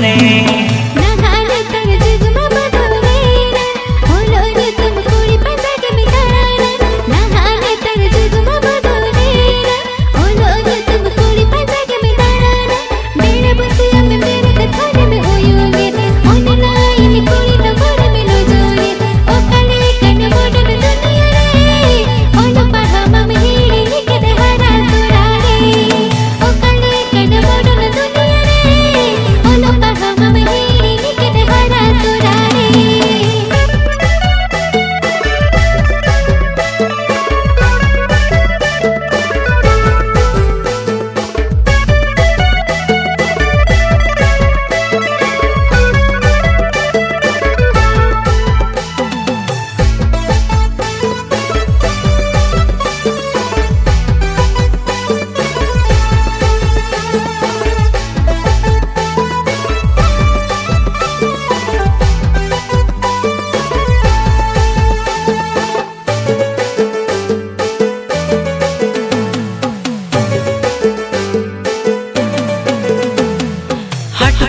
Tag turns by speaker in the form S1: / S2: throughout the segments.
S1: रे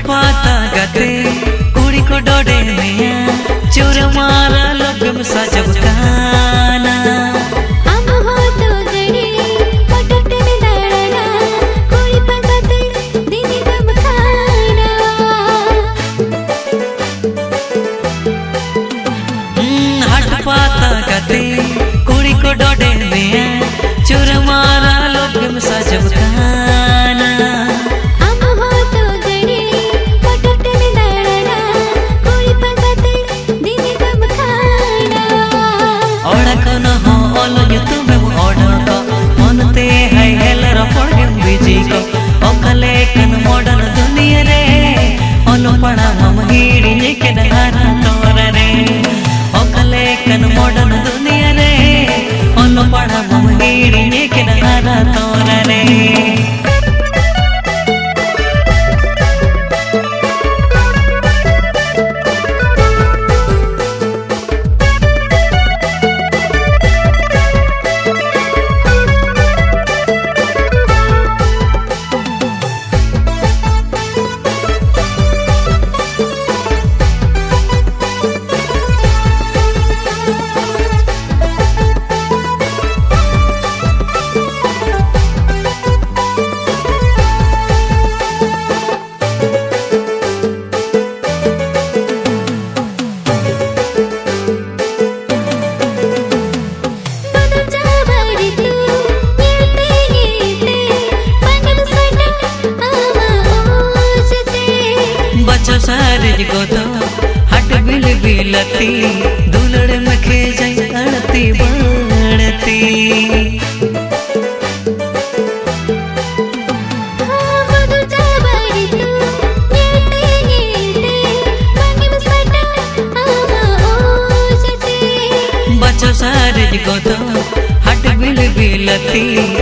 S1: पाता गते कुड़ी को डोडे में चोर मारा लोग सजब काना
S2: हम हो तो जड़ी पटटे में दड़ना कुड़ी पकते दीदी दम खाना
S1: हट पाता गते कुड़ी को डोडे में चोर मारा लोग सजब काना मॉडर्न दुनिया रे ओलो पड़ा हम हीड़ी के डहारा तोर रे ओकले कन मॉडर्न दुनिया रे ओलो पड़ा हम हीड़ी के डहारा तोर रे सारिज को तो हट बिल बिलती दुलड़ में खे जाई अड़ती बढ़ती बच्चों सारिज को तो हट बिल बिलती